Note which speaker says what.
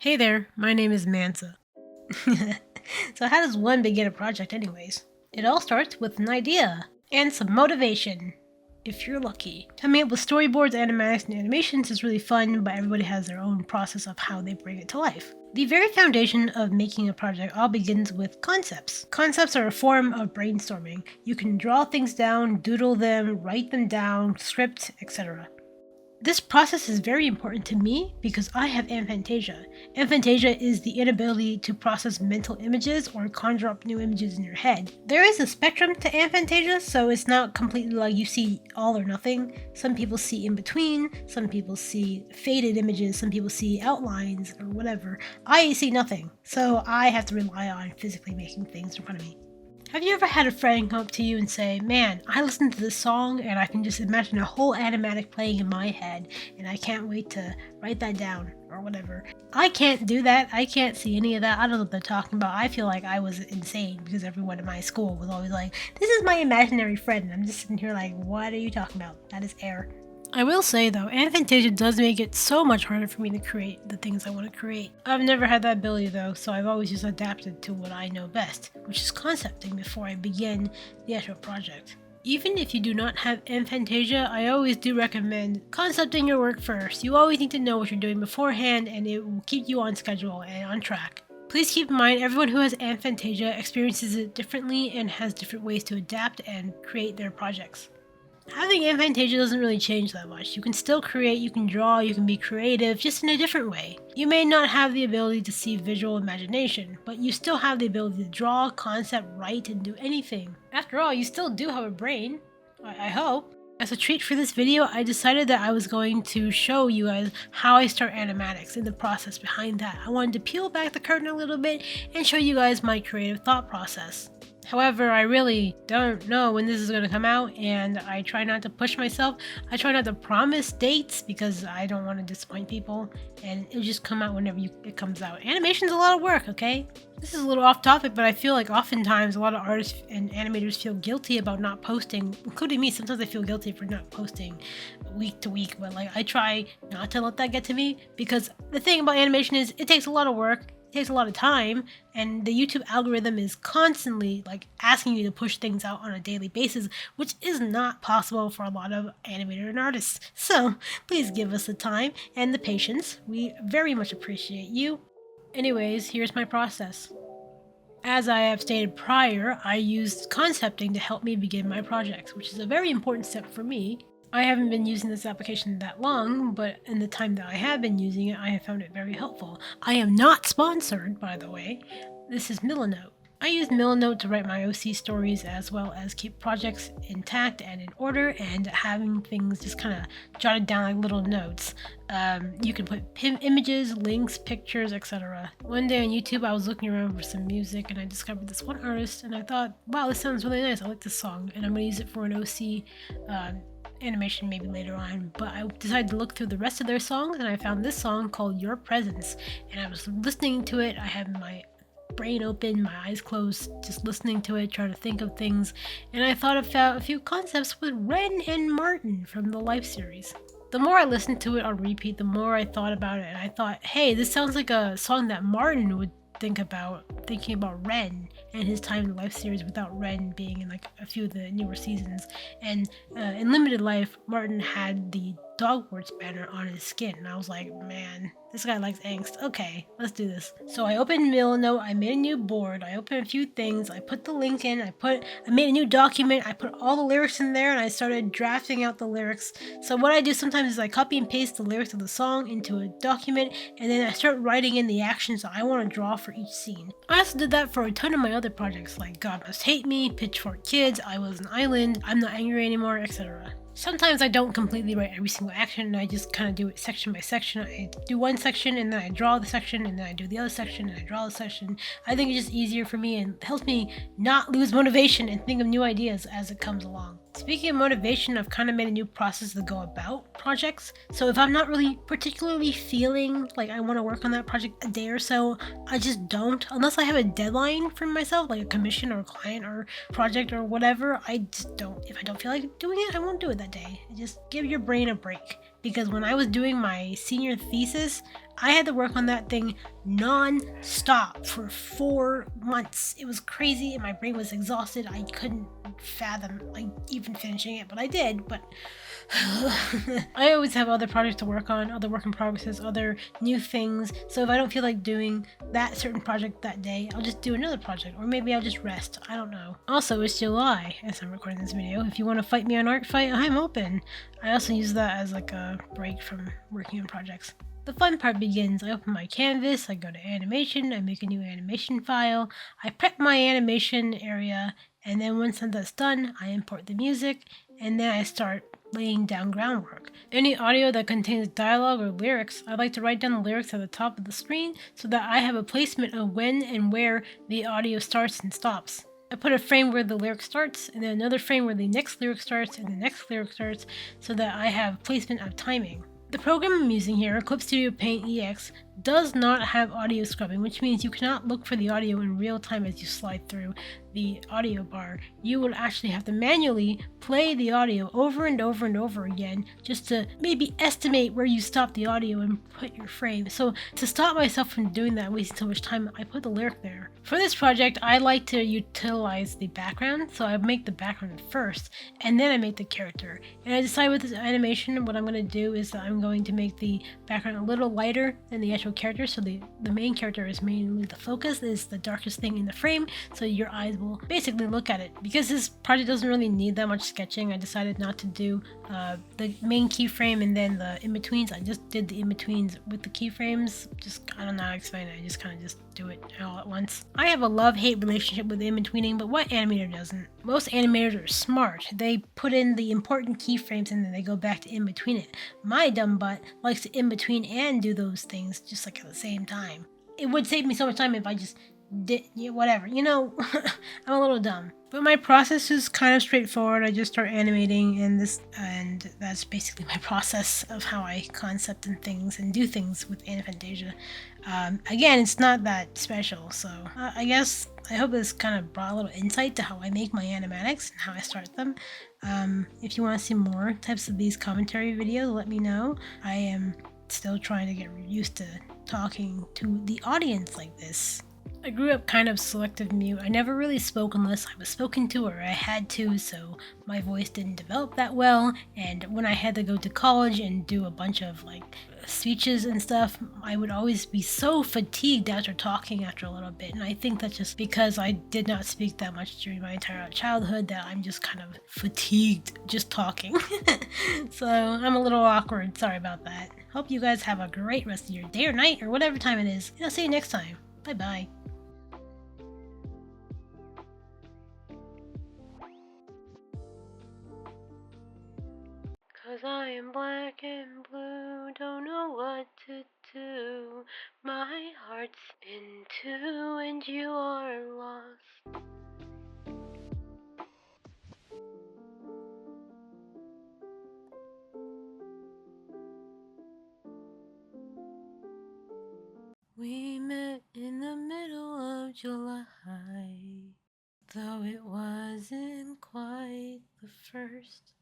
Speaker 1: Hey there, my name is Mansa. So how does one begin a project anyways? It all starts with an idea and some motivation, if you're lucky. Coming up with storyboards, animatics, and animations is really fun, but everybody has their own process of how they bring it to life. The very foundation of making a project all begins with concepts. Concepts are a form of brainstorming. You can draw things down, doodle them, write them down, script, etc. This process is very important to me because I have aphantasia. Aphantasia is the inability to process mental images or conjure up new images in your head. There is a spectrum to aphantasia, so it's not completely like you see all or nothing. Some people see in between, some people see faded images, some people see outlines or whatever. I see nothing, so I have to rely on physically making things in front of me. Have you ever had a friend come up to you and say, man, I listened to this song and I can just imagine a whole animatic playing in my head and I can't wait to write that down or whatever. I can't do that. I can't see any of that. I don't know what they're talking about. I feel like I was insane because everyone in my school was always like, this is my imaginary friend. And I'm just sitting here like, what are you talking about? That is air. I will say though, Aphantasia does make it so much harder for me to create the things I want to create. I've never had that ability though, so I've always just adapted to what I know best, which is concepting before I begin the actual project. Even if you do not have Aphantasia, I always do recommend concepting your work first. You always need to know what you're doing beforehand and it will keep you on schedule and on track. Please keep in mind everyone who has Aphantasia experiences it differently and has different ways to adapt and create their projects. Having aphantasia doesn't really change that much. You can still create, you can draw, you can be creative, just in a different way. You may not have the ability to see visual imagination, but you still have the ability to draw, concept, write, and do anything. After all, you still do have a brain. I hope. As a treat for this video, I decided that I was going to show you guys how I start animatics and the process behind that. I wanted to peel back the curtain a little bit and show you guys my creative thought process. However, I really don't know when this is going to come out, and I try not to push myself. I try not to promise dates because I don't want to disappoint people, and it'll just come out whenever it comes out. Animation's a lot of work, okay? This is a little off topic, but I feel like oftentimes a lot of artists and animators feel guilty about not posting, including me. Sometimes I feel guilty for not posting week to week, but like I try not to let that get to me because the thing about animation is it takes a lot of work. Takes a lot of time, and the YouTube algorithm is constantly like asking you to push things out on a daily basis, which is not possible for a lot of animators and artists. So please give us the time and the patience. We very much appreciate you. Anyways, here's my process. As I have stated prior, I used concepting to help me begin my projects, which is a very important step for me. I haven't been using this application that long, but in the time that I have been using it, I have found it very helpful. I am not sponsored, by the way. This is Milanote. I use Milanote to write my OC stories as well as keep projects intact and in order and having things just kind of jotted down like little notes. You can put images, links, pictures, etc. One day on YouTube, I was looking around for some music and I discovered this one artist and I thought, wow, this sounds really nice. I like this song and I'm going to use it for an OC animation maybe later on, but I decided to look through the rest of their songs and I found this song called Your Presence, and I was listening to it. I had my brain open, my eyes closed, just listening to it, trying to think of things, and I thought about a few concepts with Ren and Martin from the Life series. The more I listened to it on repeat, the more I thought about it, and I thought, hey, this sounds like a song that Martin would thinking about Ren and his time in the Life series without Ren being in like a few of the newer seasons. And in Limited Life, Martin had the Dogwarts banner on his skin, and I was like, man, this guy likes angst. Okay, let's do this. So I opened Milanote, I made a new board, I opened a few things, I put the link in, I made a new document, I put all the lyrics in there, and I started drafting out the lyrics. So what I do sometimes is I copy and paste the lyrics of the song into a document, and then I start writing in the actions that I want to draw for each scene. I also did that for a ton of my other projects like God Must Hate Me, Pitchfork Kids, I Was an Island, I'm Not Angry Anymore, etc. Sometimes I don't completely write every single action and I just kind of do it section by section. I do one section and then I draw the section and then I do the other section and I draw the section. I think it's just easier for me and helps me not lose motivation and think of new ideas as it comes along. Speaking of motivation, I've kind of made a new process to go about projects. So if I'm not really particularly feeling like I want to work on that project a day or so, I just don't. Unless I have a deadline for myself, like a commission or a client or project or whatever, I just don't. If I don't feel like doing it, I won't do it that day. Just give your brain a break. Because when I was doing my senior thesis, I had to work on that thing non-stop for 4 months. It was crazy and my brain was exhausted. I couldn't fathom like even finishing it, but I did. But I always have other projects to work on, other work in progresses, other new things. So if I don't feel like doing that certain project that day, I'll just do another project, or maybe I'll just rest. I don't know. Also, it's July as I'm recording this video. If you want to fight me on Art Fight, I'm open. I also use that as like a break from working on projects. The fun part begins. I open my canvas, I go to animation, I make a new animation file, I prep my animation area, and then once that's done, I import the music, and then I start laying down groundwork. Any audio that contains dialogue or lyrics, I like to write down the lyrics at the top of the screen so that I have a placement of when and where the audio starts and stops. I put a frame where the lyric starts, and then another frame where the next lyric starts, and the next lyric starts, so that I have placement of timing. The program I'm using here, Clip Studio Paint EX, does not have audio scrubbing, which means you cannot look for the audio in real time as you slide through the audio bar. You will actually have to manually play the audio over and over and over again just to maybe estimate where you stop the audio and put your frame. So to stop myself from doing that, wasting so much time, I put the lyric there. For this project, I like to utilize the background, so I make the background first, and then I make the character. And I decide with this animation, what I'm going to do is that I'm going to make the background a little lighter than the actual character, so the main character is mainly the focus, is the darkest thing in the frame, so your eyes will basically look at it. Because this project doesn't really need that much sketching, I decided not to do the main keyframe and then the in-betweens. I just did the in-betweens with the keyframes. I don't know how to explain it, I just kind of just do it all at once. I have a love-hate relationship with in-betweening, but what animator doesn't? Most animators are smart. They put in the important keyframes and then they go back to in-between it. My dumb butt likes to in-between and do those things just like at the same time. It would save me so much time if I just did, whatever, I'm a little dumb. But my process is kind of straightforward. I just start animating and that's basically my process of how I concept and things and do things with Aphantasia. Again, it's not that special, so I guess I hope this kind of brought a little insight to how I make my animatics and how I start them. If you want to see more types of these commentary videos, let me know. I am still trying to get used to talking to the audience like this. I grew up kind of selective mute. I never really spoke unless I was spoken to or I had to, so my voice didn't develop that well. And when I had to go to college and do a bunch of like speeches and stuff, I would always be so fatigued after talking after a little bit. And I think that's just because I did not speak that much during my entire childhood that I'm just kind of fatigued just talking. So I'm a little awkward. Sorry about that. Hope you guys have a great rest of your day or night or whatever time it is. And I'll see you next time. Bye bye. Cause I am black and blue, don't know what to do. My heart's in two and you are lost. We met in the middle of July, though it wasn't quite the first.